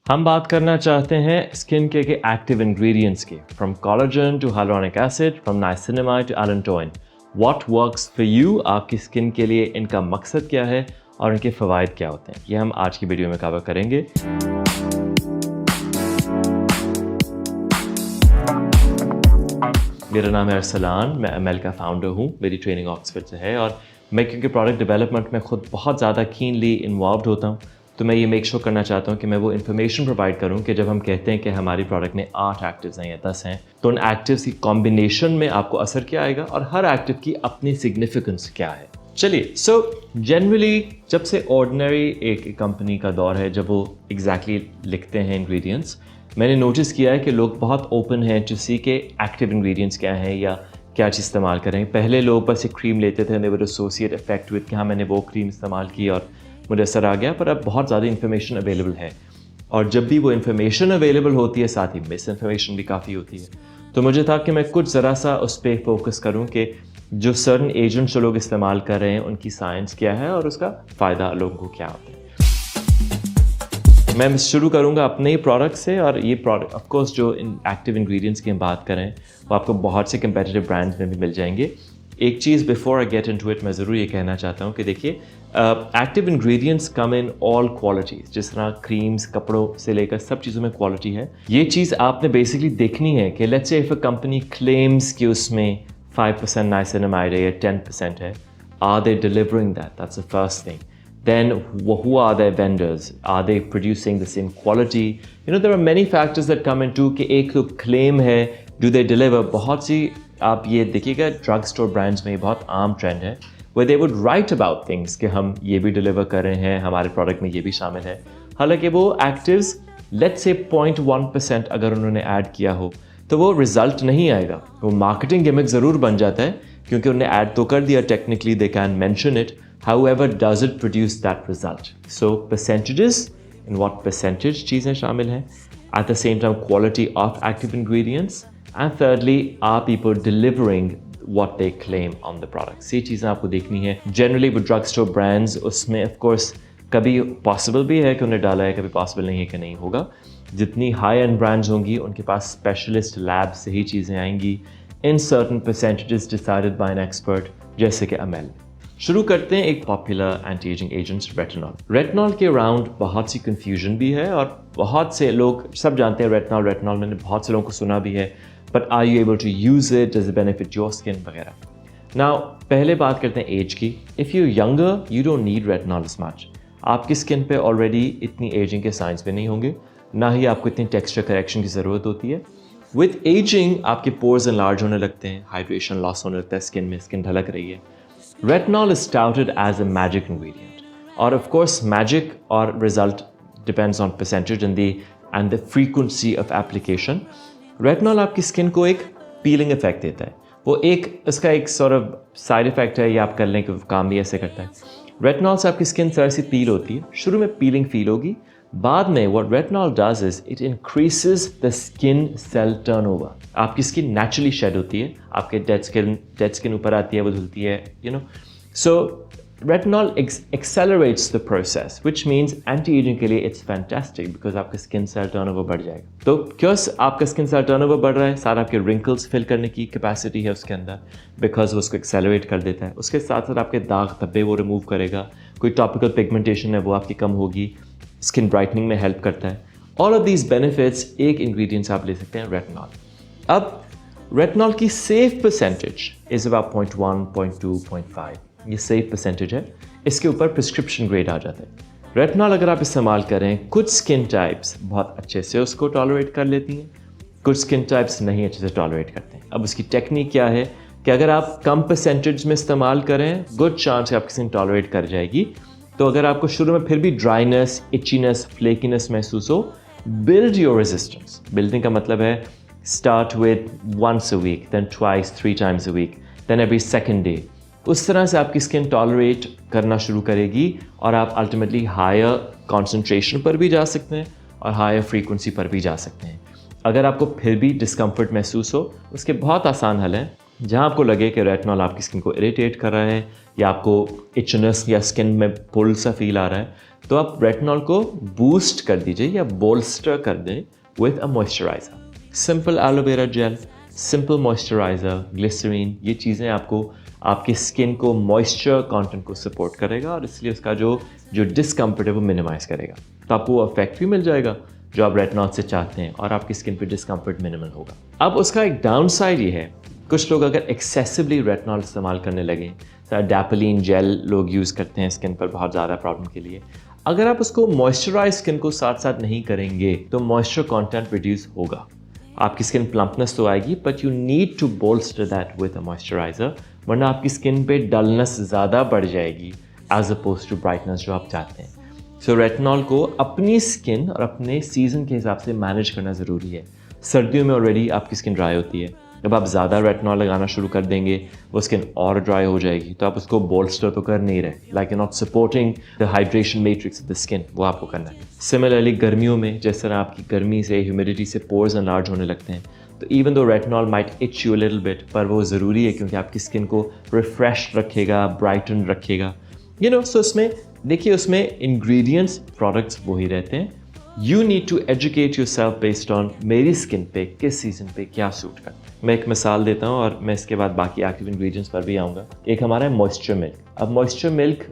हम बात करना चाहते हैं स्किन केयर के एक्टिव इंग्रेडिएंट्स की, from collagen to hyaluronic acid, from niacinamide to allantoin. What works for you, आपकी स्किन के लिए इनका मकसद क्या है और इनके फ़वाइद क्या होते हैं, ये हम आज की वीडियो में कवर करेंगे। मेरा नाम है अरसलान, मैं एमएल का फाउंडर हूँ। मेरी ट्रेनिंग ऑक्सफोर्ड से है और मैं क्योंकि प्रोडक्ट डेवलपमेंट में खुद बहुत ज़्यादा कीनली इन्वॉल्व होता हूँ, तो मैं ये मेक श्योर करना चाहता हूँ कि मैं वो इन्फॉर्मेशन प्रोवाइड करूँ कि जब हम कहते हैं कि हमारी प्रोडक्ट में 8 एक्टिव्स हैं या 10 हैं, तो उन एक्टिव्स की कॉम्बिनेशन में आपको असर क्या आएगा और हर एक्टिव की अपनी सिग्निफिकेंस क्या है। चलिए, जनरली जब से ऑर्डिनरी एक कंपनी का दौर है, जब वो एग्जैक्टली लिखते हैं इंग्रेडिएंट्स, मैंने नोटिस किया है कि लोग बहुत ओपन हैं टू सी के एक्टिव इंग्रेडिएंट्स क्या हैं या क्या चीज़ इस्तेमाल करें। पहले लोग बस एक क्रीम लेते थे, they would associate effect with कि हाँ मैंने वो क्रीम इस्तेमाल की और मुझे असर आ गया, पर अब बहुत ज़्यादा इन्फॉर्मेशन अवेलेबल है और जब भी वो इन्फॉर्मेशन अवेलेबल होती है साथ ही मिस इन्फॉर्मेशन भी काफ़ी होती है। तो मुझे था कि मैं कुछ ज़रा सा उस पर फोकस करूँ कि जो सर्टन एजेंट्स जो लोग इस्तेमाल कर रहे हैं उनकी साइंस क्या है और उसका फ़ायदा लोगों को क्या होता है। मैं शुरू करूंगा अपने ही प्रोडक्ट से, और ये प्रोडक्ट ऑफ कोर्स जो एक्टिव इंग्रेडिएंट्स की हम बात करें वो आपको बहुत से कंपेटिटिव ब्रांड्स में भी मिल जाएंगे। एक चीज़ before I get into it मैं ज़रूर ये कहना चाहता हूँ कि देखिए, active ingredients come in all qualities. जिस तरह क्रीम्स, कपड़ों से लेकर सब चीज़ों में क्वालिटी है। ये चीज़ आपने बेसिकली देखनी है कि let's say if a company claims कि उसमें 5% नाइसिनामाइड है या 10% है, are they delivering that? That's the first thing. Then who are their vendors? Are they producing the same quality? You know, there are many factors that come into कि एक तो claim है, do they deliver? बहुत सी आप ये देखिएगा drug store brands में बहुत आम ट्रेंड है where they would write about things कि हम ये भी डिलीवर कर रहे हैं, हमारे प्रोडक्ट में ये भी शामिल है। हालांकि वो एक्टिव्स लेट्स से 0.1% अगर उन्होंने ऐड किया हो तो वो रिजल्ट नहीं आएगा। वो मार्केटिंग गिमिक ज़रूर बन जाता है क्योंकि उन्होंने ऐड तो कर दिया, technically they can mention it, however does it produce that result? So percentages, in what percentage चीज़ें शामिल हैं, at the same time quality of active ingredients, and thirdly are people delivering what they claim on the products? ये चीज़ें आपको देखनी है। Generally वो drug store brands, उसमें of course कभी पॉसिबल भी है कि उन्हें डाला है, कभी पॉसिबल नहीं है कि नहीं होगा। जितनी हाई एंड ब्रांड्स होंगी उनके पास स्पेशलिस्ट लैब से ही चीज़ें आएंगी in certain percentages decided by an expert, जैसे कि एमएल। शुरू करते हैं एक popular anti ageing agents retinol. Retinol के अराउंड बहुत सी कंफ्यूजन भी है और बहुत से लोग सब जानते हैं रेटिनॉल मैंने बहुत से लोगों को सुना भी है, but are you able to use it, does it benefit your skin वगैरह। नाउ पहले बात करते हैं एज की। If you younger you don't need retinol as much. आपकी स्किन पे ऑलरेडी इतनी एजिंग के साइंस पे नहीं होंगे, ना ही आपको इतनी टेक्सचर करेक्शन की ज़रूरत होती है। विद एजिंग आपके पोर्स एनलार्ज होने लगते हैं, हाइड्रेशन लॉस होने लगता है स्किन में, स्किन ढलक रही है। Retinol is touted as a magic ingredient, or of course magic or result depends on percentage and the frequency of application. Retinol आपकी स्किन को एक पीलिंग इफेक्ट देता है। वो एक इसका एक sort of साइड इफेक्ट है, या आप कर लें कि काम भी ऐसे करता है। रेटिनॉल से आपकी स्किन थोड़ी सी पील होती है, शुरू में पीलिंग फील होगी, बाद में what retinol does is it increases the skin cell turnover. आपकी स्किन नेचुरली शेड होती है, आपके डेड स्किन ऊपर आती है, वो धुलती है, you know. So retinol accelerates the process, which means anti-aging के लिए it's fantastic because आपका स्किन सेल टर्नओवर बढ़ जाएगा। तो क्यों आपका स्किन सेल टर्नओवर बढ़ रहा है? सारा आपके रिंकल्स फिल करने की कैपेसिटी है उसके अंदर, बिकॉज वो उसको एक्सेलरेट कर देता है। उसके साथ साथ आपके दाग धब्बे वो रिमूव करेगा, कोई टॉपिकल पिगमेंटेशन है वो आपकी कम होगी, स्किन ब्राइटनिंग में हेल्प करता है। ऑल ऑफ दीज बेनिफिट्स एक इंग्रेडिएंट्स आप ले सकते हैं, रेटिनॉल। अब रेटिनॉल की सेफ परसेंटेज इज अबाउट 0.1, 0.2, 0.5, ये सेफ परसेंटेज है। इसके ऊपर प्रिस्क्रिप्शन ग्रेड आ जाता है। रेटिनॉल अगर आप इस्तेमाल करें, कुछ स्किन टाइप्स बहुत अच्छे से उसको टॉलरेट कर लेती हैं, कुछ स्किन टाइप्स नहीं अच्छे से टॉलरेट करते हैं। अब उसकी टेक्निक क्या है कि अगर आप कम परसेंटेज में इस्तेमाल करें, गुड चांस है आपकी स्किन टॉलरेट कर जाएगी। तो अगर आपको शुरू में फिर भी ड्राइनेस, इचीनेस, फ्लेकीनेस महसूस हो, बिल्ड योर रेजिस्टेंस। बिल्डिंग का मतलब है start with once a week, then twice, 3 times a week, then every second day. उस तरह से आपकी स्किन टॉलरेट करना शुरू करेगी और आप अल्टीमेटली हायर कॉन्सेंट्रेशन पर भी जा सकते हैं और हायर फ्रीक्वेंसी पर भी जा सकते हैं। अगर आपको फिर भी डिस्कम्फर्ट महसूस हो, उसके बहुत आसान हल हैं। जहाँ आपको लगे कि रेटिनॉल आपकी स्किन को इरिटेट कर रहा है या आपको इचनेस या स्किन में पुल सा फील आ रहा है, तो आप रेटिनॉल को बूस्ट कर दीजिए या बोल्स्टर कर दें with a moisturiser. Simple aloe vera gel, simple moisturiser, glycerine, ये चीज़ें आपको आपकी स्किन को मॉइस्चर कंटेंट को सपोर्ट करेगा और इसलिए उसका जो डिस्कम्फर्ट है वो मिनिमाइज़ करेगा। तो आपको वो इफेक्ट भी मिल जाएगा जो आप रेटिनॉल से चाहते हैं और आपकी स्किन पे डिस्कम्फर्ट मिनिमल होगा। अब उसका एक डाउन साइड ये है, कुछ लोग अगर एक्सेसिवली रेटिनॉल इस्तेमाल करने लगे, डैपलिन जेल लोग यूज़ करते हैं स्किन पर बहुत ज़्यादा प्रॉब्लम के लिए, अगर आप उसको मॉइस्चराइज स्किन को साथ साथ नहीं करेंगे तो मॉइस्चर कंटेंट रिड्यूस होगा। आपकी स्किन प्लम्पनेस तो आएगी but you need to bolster that with a moisturiser, वरना आपकी स्किन पे डलनेस ज़्यादा बढ़ जाएगी एज अपोज टू ब्राइटनेस जो आप चाहते हैं। सो रेटिनॉल को अपनी स्किन और अपने सीजन के हिसाब से मैनेज करना ज़रूरी है। सर्दियों में ऑलरेडी आपकी स्किन ड्राई होती है, जब आप ज़्यादा रेटिनॉल लगाना शुरू कर देंगे वो स्किन और ड्राई हो जाएगी, तो आप उसको बोल्स्टर तो कर नहीं रहे, like you not supporting the hydration matrix of the skin, वो आपको करना है। सिमिलरली गर्मियों में जिस तरह आपकी गर्मी से ह्यूमिडिटी से पोर्स एनलार्ज होने लगते हैं, तो even though retinol might etch you a little bit, पर वो ज़रूरी है क्योंकि आपकी स्किन को रिफ्रेश रखेगा, ब्राइटन रखेगा, यू नो। सो उसमें देखिए, उसमें इंग्रेडिएंट्स प्रोडक्ट्स वही रहते हैं। You need to educate yourself based on मेरी स्किन पे किस सीजन पे क्या सूट करता है। मैं एक मिसाल देता हूँ और मैं इसके बाद बाकी एक्टिव इंग्रेडिएंट्स पर भी आऊँगा। एक हमारा है मॉइस्चर मिल्क। अब मॉइस्चर मिल्क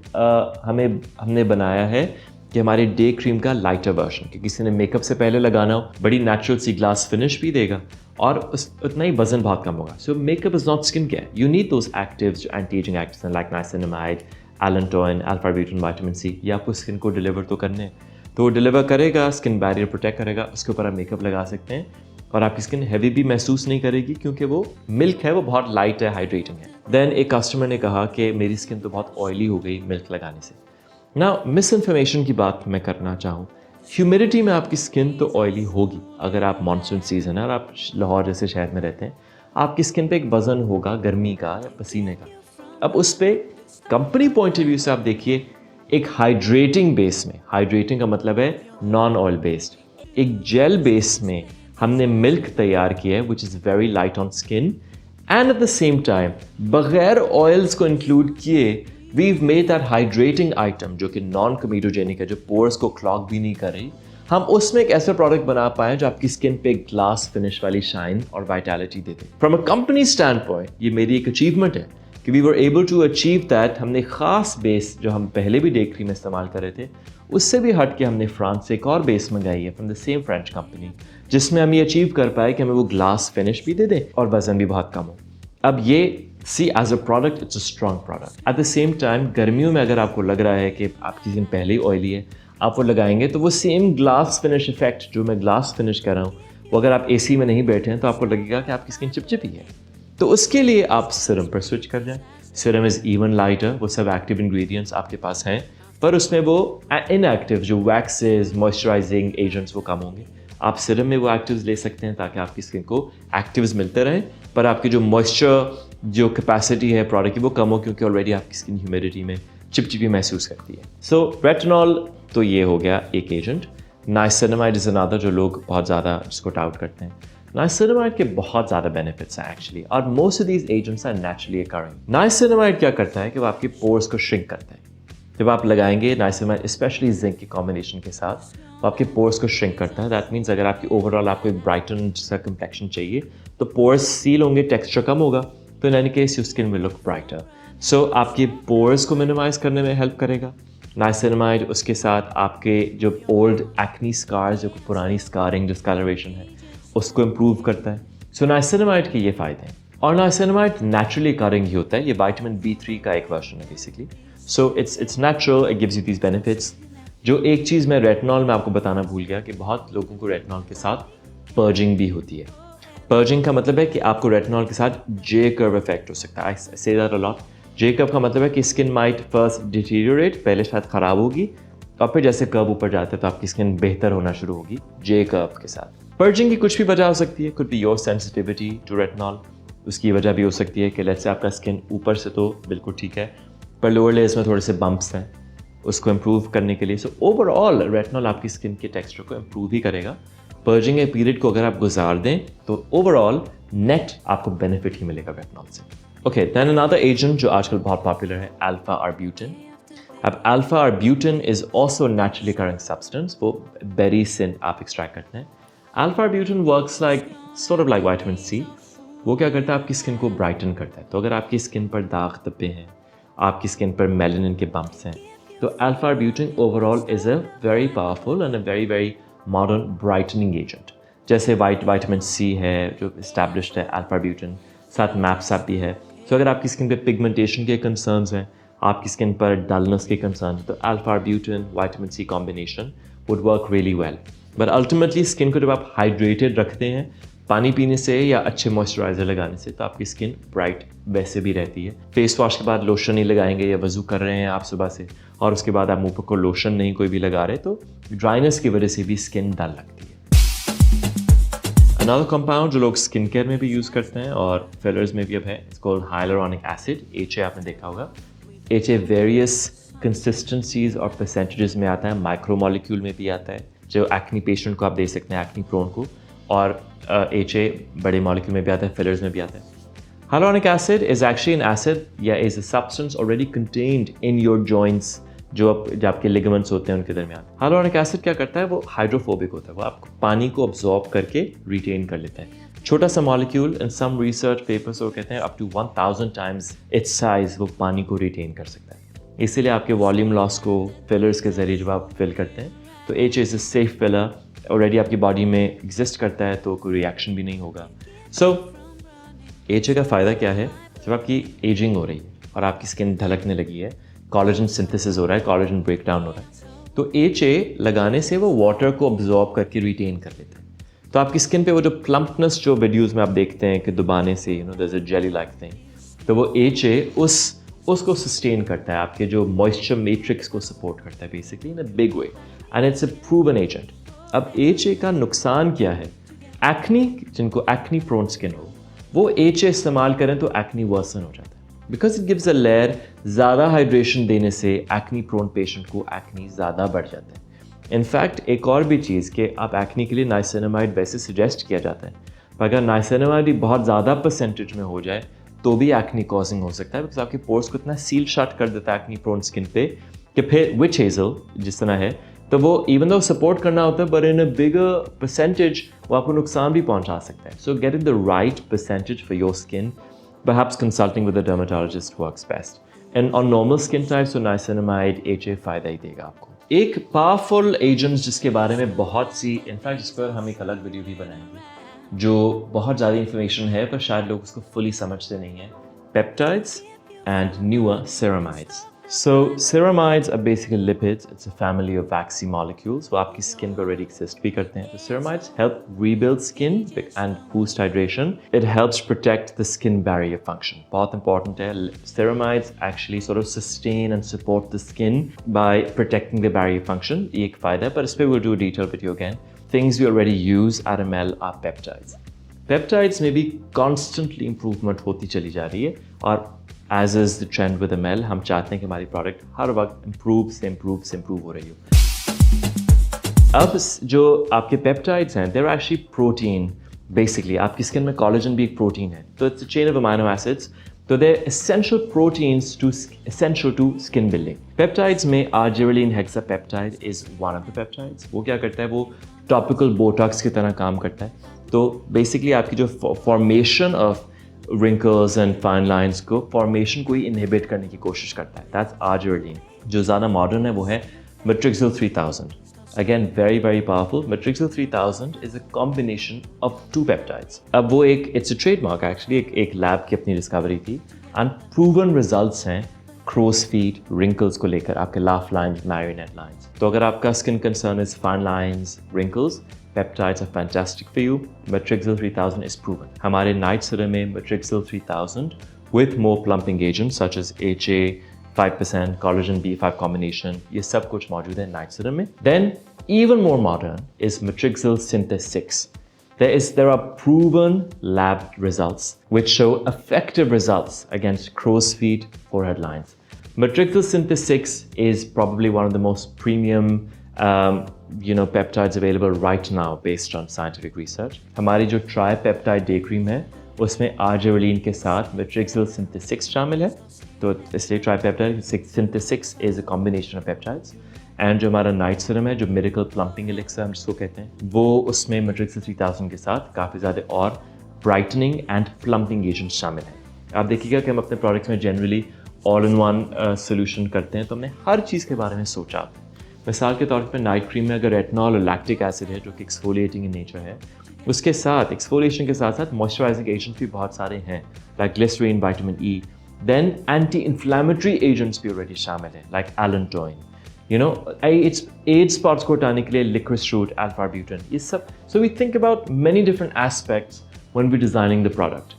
हमने बनाया है कि हमारे डे क्रीम का लाइटर वर्जन, कि किसी ने मेकअप से पहले लगाना हो, बड़ी नेचुरल सी ग्लास फिनिश भी देगा और उतना ही वजन बहुत कम होगा। So makeup is not skin care, you need those actives जो एंटी एजिंग एक्टिव्स हैं like niacinamide, allantoin, alpha butane, vitamin C, ये आपको स्किन को डिलीवर तो करने हैं। तो वो डिलीवर करेगा, स्किन बैरियर प्रोटेक्ट करेगा, उसके ऊपर आप मेकअप लगा सकते हैं और आपकी स्किन हैवी भी महसूस नहीं करेगी क्योंकि वो मिल्क है, वो बहुत लाइट है, हाइड्रेटिंग है। देन एक कस्टमर ने कहा कि मेरी स्किन तो बहुत ऑयली हो गई मिल्क लगाने से। ना मिस इन्फॉर्मेशन की बात मैं करना चाहूँ, ह्यूमिडिटी में आपकी स्किन तो ऑयली होगी। अगर आप मानसून सीजन है और आप लाहौर जैसे शहर में रहते हैं, आपकी स्किन पे एक वजन होगा गर्मी का या पसीने का। अब उस पर कंपनी पॉइंट ऑफ व्यू से आप देखिए, एक हाइड्रेटिंग बेस में, हाइड्रेटिंग का मतलब है नॉन ऑयल बेस्ड, एक जेल बेस में हमने मिल्क तैयार किया है which is very light on skin and at the same time बगैर ऑयल्स को इंक्लूड किए we've made that hydrating item जो कि नॉन कमेडोजेनिक है, जो पोर्स को क्लॉग भी नहीं कर रही। हम उसमें एक ऐसा प्रोडक्ट बना पाए जो आपकी स्किन पे ग्लास फिनिश वाली शाइन और वाइटैलिटी देते। From a company standpoint ये मेरी एक अचीवमेंट है कि we were able to achieve that. हमने ख़ास बेस जो हम पहले भी डे क्रीम इस्तेमाल कर रहे थे, उससे भी हट के हमने फ्रांस से एक और बेस मंगाई है from the same French company, जिसमें हम ये अचीव कर पाए कि हमें वो ग्लास फिनिश भी दे दें और वजन भी बहुत कम हो। अब ये see as a product it's a strong product. At the same time गर्मियों में अगर आपको लग रहा है कि आपकी स्किन पहले ही ऑयली है, आप वो लगाएंगे तो वो सेम ग्लास फिनिश इफेक्ट जो मैं ग्लास फिनिश कर रहा हूँ, वो अगर आप एसी में नहीं बैठे हैं तो आपको लगेगा कि आपकी स्किन चिपचिपी है। तो उसके लिए आप सीरम पर स्विच कर जाएं। सीरम इज़ इवन लाइटर, वो सब एक्टिव इंग्रेडिएंट्स आपके पास हैं, पर उसमें वो इनएक्टिव जो वैक्सेस, मॉइस्चराइजिंग एजेंट्स वो कम होंगे। आप सीरम में वो एक्टिव्स ले सकते हैं ताकि आपकी स्किन को एक्टिव्स मिलते रहें, पर आपकी जो मॉइस्चर जो कैपेसिटी है प्रोडक्ट की वो कम हो, क्योंकि ऑलरेडी आपकी स्किन ह्यूमिडिटी में चिपचिपी महसूस करती है। सो रेटिनॉल तो ये हो गया एक एजेंट। नाइसिनामाइड इज़ अनदर जो लोग बहुत ज़्यादा जिसको डाउट करते हैं। नाइसिनामाइड के बहुत ज़्यादा बेनिफिट्स हैं एक्चुअली, और most of these agents are naturally occurring. Niacinamide क्या करता है कि वो आपके पोर्स को श्रिंक करता है। जब आप लगाएंगे नाइसिनामाइड स्पेशली जिंक की कॉम्बिनेशन के साथ, तो आपके पोर्स को श्रिंक करता है। दैट मीन्स अगर आपकी ओवरऑल आपको एक ब्राइटन सा कंप्लेक्शन चाहिए तो पोर्स सील होंगे, टेक्सचर कम होगा, तो in any case your skin will look brighter. So आपके पोर्स को मिनिमाइज करने में हेल्प करेगा नाइसिनामाइड। उसके साथ आपके जो ओल्ड एक्नी स्कार्स, जो पुरानी स्कारिंग, डिस्कलरेशन है, उसको इम्प्रूव करता है। सो नाइसिनामाइड के ये फ़ायदे हैं, और नाइसिनामाइड नेचुरली अकरिंग ही होता है। ये विटामिन B3 का एक वर्जन है basically. So it's natural, it gives you these benefits. जो एक चीज़ मैं रेटिनॉल में आपको बताना भूल गया कि बहुत लोगों को रेटिनॉल के साथ पर्जिंग भी होती है। पर्जिंग का मतलब है कि आपको रेटिनॉल के साथ जे कर्व इफेक्ट हो सकता है। I say that a lot. J curve का मतलब है कि स्किन माइट फर्स्ट डिटीरियोरेट, पहले शायद ख़राब होगी, और फिर जैसे कर्व ऊपर जाता है तो आपकी स्किन बेहतर होना शुरू होगी जे कर्व के साथ। पर्जिंग की कुछ भी वजह हो सकती है, could be your sensitivity to retinol. उसकी वजह भी हो सकती है कि लेट्स से आपका स्किन ऊपर से तो बिल्कुल ठीक है, पर लोअर लेयर्स में थोड़े से बम्प्स हैं, उसको इम्प्रूव करने के लिए। सो ओवरऑल रेटिनॉल आपकी स्किन के टेक्सचर को इम्प्रूव ही करेगा, पर्जिंग के पीरियड को अगर आप गुजार दें तो ओवरऑल नेट आपको बेनिफिट ही मिलेगा रेटिनॉल से। ओके, देन अनदर एजेंट जो आजकल बहुत पॉपुलर है, अल्फा आर्ब्यूटिन। अब alpha arbutin is also naturally occurring substance, वो बेरी से आप एक्सट्रैक्ट करते हैं। Alpha arbutin works like sort of like vitamin C. वो क्या करता है, आपकी स्किन को ब्राइटन करता है। तो अगर आपकी स्किन पर दाग धब्बे हैं, आपकी स्किन पर मेलानिन के बम्प्स हैं, तो alpha arbutin overall is a very powerful and a very very modern brightening agent. जैसे विटामिन सी है जो इस्टेब्लिश्ड है, अल्फा आर्ब्यूटिन, साथ मैप्सअप भी है। तो अगर आपकी स्किन पे पिगमेंटेशन के कंसर्न्स हैं, आपकी स्किन पर डलनेस के कंसर्न, तो alpha arbutin vitamin C combination would work really well. But ultimately skin को जब आप हाइड्रेटेड रखते हैं पानी पीने से या अच्छे मॉइस्चराइजर लगाने से, तो आपकी स्किन ब्राइट वैसे भी रहती है। फेस वॉश के बाद लोशन नहीं लगाएंगे या वजू कर रहे हैं आप सुबह से और उसके बाद आप मुंह पर कोई लोशन नहीं कोई भी लगा रहे, तो ड्राइनेस की वजह से भी स्किन डल लगती है। अनदर कंपाउंड जो लोग स्किन केयर में भी यूज़ करते हैं और फिलर्स में भी अब है, it's called hyaluronic acid, HA। आपने देखा होगा HA वेरियस कंसिस्टेंसीज और परसेंटेजेस में आता है, माइक्रो मॉलिक्यूल में भी आता है, जो एक्नी पेशेंट को आप दे सकते हैं, एक्नी प्रोन को, और HA बड़े मॉलिक्यूल में भी आता है, फिलर्स में भी आता है। Hyaluronic acid is actually an acid या is a substance already contained in your joints, जो आपके लिगामेंट्स होते हैं उनके दरमियान। Hyaluronic acid क्या करता है, वो हाइड्रोफोबिक होता है, वो आपको पानी को अब्जॉर्ब करके रिटेन कर लेता है। छोटा सा molecule, in some research papers वो कहते हैं up to 1000 times its size वो पानी को रिटेन कर सकता है। इसीलिए आपके वॉल्यूम लॉस को फिलर्स के जरिए जब आप फिल करते हैं तो HA is a safe filler, already आपकी बॉडी में एग्जिस्ट करता है तो कोई रिएक्शन भी नहीं होगा। सो HA का फ़ायदा क्या है, जब आपकी एजिंग हो रही है और आपकी स्किन ढलकने लगी है, कोलेजन सिंथेसिस हो रहा है, कोलेजन ब्रेक डाउन हो रहा है, तो HA लगाने से वो वाटर को अब्जॉर्ब करके रिटेन कर लेते हैं। तो आपकी स्किन पे वो जो प्लम्पनेस जो वीडियोज़ में आप देखते हैं कि दबाने से there is a jelly like thing, तो वो HA उसको सस्टेन करता है, आपके जो मॉइस्चर मैट्रिक्स को सपोर्ट करता है basically in a big way, and it's a proven agent. अब HA का नुकसान क्या है, एक्नी, जिनको एक्नी प्रोन स्किन हो वो HA इस्तेमाल करें तो एक्नी वर्सन हो जाता है, because it gives a layer. ज़्यादा हाइड्रेशन देने से एक्नी प्रोन पेशेंट को एक्नी ज़्यादा बढ़ जाता है। इनफैक्ट एक और भी चीज़ कि आप एक्नी के लिए नाइसिनामाइड वैसे सजेस्ट किया जाता है, पर अगर नाइसिनामाइड बहुत ज़्यादा परसेंटेज में हो जाए तो भी एक्नी कॉजिंग हो सकता है, बिकॉज आपके पोर्स को इतना सील शट कर देता है एक्नी प्रोन स्किन पे कि फिर विच हेज़ल जिस तरह है, तो वो इवन दो सपोर्ट करना होता है but in a bigger percentage वो आपको नुकसान भी पहुंचा सकता है। So getting the right percentage for your skin, perhaps consulting with a dermatologist works best. And on normal skin types, so niacinamide, HA फ़ायदा ही देगा आपको। एक पावरफुल एजेंट जिसके बारे में बहुत सी, इनफैक्ट जिस पर हम एक अलग वीडियो भी बनाएंगे, जो बहुत ज़्यादा इंफॉर्मेशन है पर शायद लोग उसको फुली समझते नहीं हैं, peptides and newer ceramides. So ceramides are basically lipids. It's a family of waxy molecules. वो आपकी skin पर already exist भी करते हैं। So ceramides help rebuild skin and boost hydration. It helps protect the skin barrier function. बहुत important है। Ceramides actually sort of sustain and support the skin by protecting the barrier function. ये एक फ़ायदा है, पर इस पर we'll do a detailed video again. Things we already use at ML are peptides. Peptides में भी constantly improvement होती चली जा रही है, और as is the trend with ML, हम चाहते हैं कि हमारी प्रोडक्ट हर वक्त improve हो रही हो। अब जो आपके पेप्टाइड्स हैं, they're actually protein basically। आपकी स्किन में कोलेजन भी एक प्रोटीन है, तो it's a chain of amino acids, तो they're essential proteins essential to skin building। Peptides में argireline hexapeptide is one of the peptides। वो क्या करता है, वो टॉपिकल बोटॉक्स की तरह काम करता है। तो बेसिकली आपकी जो formation of wrinkles and fine lines को फॉर्मेशन को ही इनहिबिट करने की कोशिश करता है। That's argireline। जो ज़्यादा मॉडर्न है वो है Matrixyl 3000। Again, very very powerful। Matrixyl 3000 is a combination of two peptides। अब वो it's a trademark actually, एक लैब की अपनी डिस्कवरी थी, and proven results हैं crow's feet, wrinkles को लेकर, आपके laugh lines, marionette lines। तो अगर आपका skin concern is fine lines, wrinkles, peptides are fantastic for you। Matrixyl 3000 is proven। हमारे नाइट सीरम में Matrixyl 3000 with more plumping agents such as HA, 5%, collagen B5 combination, ये सब कुछ मौजूद है नाइट सीरम में। Then even more modern is Matrixyl Synthes 6। There are proven lab results which show effective results against crow's feet, forehead lines। Matrixyl Synthes 6 is probably one of the most premium peptides available right now based on scientific research. हमारी जो try peptide day cream है उसमें arginine के साथ मेट्रिक्सिल synthesis शामिल है, तो इसलिए try peptide synthesis is a combination of peptides. And जो हमारा नाइट सीरम है, जो मिरेकल प्लम्पिंग एलिक्सर हम जिसको कहते हैं, वो उसमें मेट्रिक्सिल 3000 के साथ काफ़ी ज़्यादा और ब्राइटनिंग एंड प्लम्पिंग एजेंट्स शामिल हैं। आप देखिएगा कि हम अपने प्रोडक्ट्स में generally all in one solution करते हैं, तो हमने हर चीज़ के बारे में सोचा। मिसाल के तौर पर नाइट क्रीम में अगर रेटिनॉल और लैक्टिक एसिड है जो कि एक्सफोलिएटिंग इन नेचर है, उसके साथ एक्सफोलिएशन के साथ साथ मॉइस्चराइजिंग एजेंट्स भी बहुत सारे हैं, like glycerin, vitamin E. Then anti inflammatory agents भी ऑलरेडी शामिल हैं, लाइक एलेंटोइन, एज स्पॉट्स को हटाने के लिए लिक्रिस रूट, अल्फा ब्यूटेन, ये सब। So we think about many different aspects when we designing the product.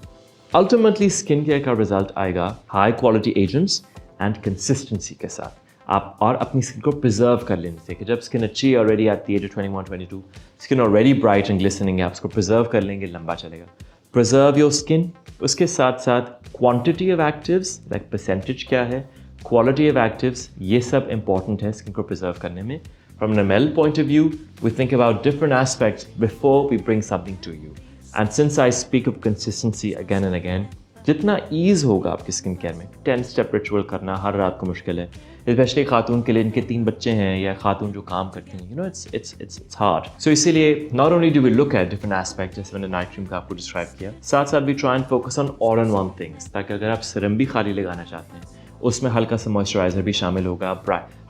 Ultimately skin care का रिजल्ट आएगा high quality agents and consistency के साथ, आप और अपनी स्किन को प्रिजर्व कर लेने से, कि जब स्किन अच्छी ऑलरेडी आती है, जो 21-22 skin already bright and glistening है, आप उसको प्रिजर्व कर लेंगे, लंबा चलेगा। प्रिजर्व योर स्किन, उसके साथ साथ quantity of actives, like percentage क्या है, क्वालिटी ऑफ एक्टिव्स, ये सब इंपॉर्टेंट है स्किन को प्रिजर्व करने में। From an ML point of view, we think about different aspects before we bring something to you. And since I speak of consistency again and again, जितना ease होगा आपकी skin care में, 10 step ritual करना हर रात को मुश्किल है, specially खातून के लिए, इनके 3 बच्चे हैं या खातून जो काम करती हैं, इट्स हार्ड। सो इसीलिए not only do we look at different aspect, जैसे मैंने नाइट क्रीम का आपको डिस्क्राइब किया, साथ साथ भी try and focus on all in one things, ताकि अगर आप सिरम भी खाली लगाना चाहते हैं, उसमें हल्का सा मॉइस्चराइजर भी शामिल होगा।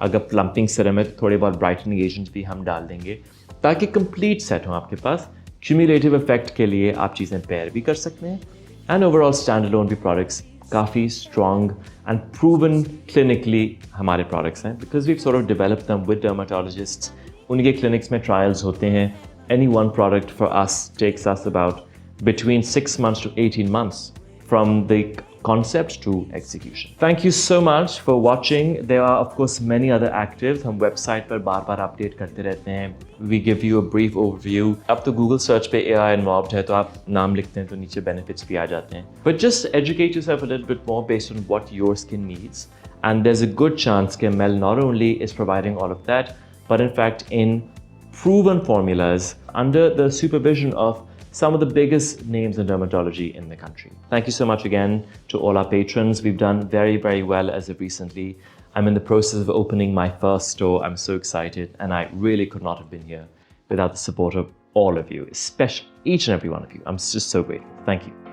अगर प्लम्पिंग सिरम है तो थोड़े बहुत ब्राइटनिंग एजेंट्स भी हम डाल देंगे, ताकि कंप्लीट सेट हो आपके पास। क्यूमुलेटिव इफेक्ट के लिए आप चीज़ें पेयर भी कर सकते हैं, एंड ओवरऑल स्टैंड अलोन भी प्रोडक्ट्स काफ़ी स्ट्रॉन्ग एंड प्रूवन क्लिनिकली हमारे प्रोडक्ट्स हैं, because we sort of develop them with dermatologists. उनके क्लिनिक्स में ट्रायल्स होते हैं। Any one product for us takes us about between 6 months to 18 months from the concept to execution. Thank you so much for watching. There are of course many other actives. हम website पर बार बार update करते रहते हैं. We give you a brief overview. अब तो Google search पे AI involved है, तो आप नाम लिखते हैं तो नीचे benefits भी आ जाते हैं. But just educate yourself a little bit more based on what your skin needs. And there's a good chance that Mel not only is providing all of that, but in fact in proven formulas under the supervision of some of the biggest names in dermatology in the country. Thank you so much again to all our patrons. We've done very, very well as of recently. I'm in the process of opening my first store. I'm so excited, and I really could not have been here without the support of all of you, especially each and every one of you. I'm just so grateful. Thank you.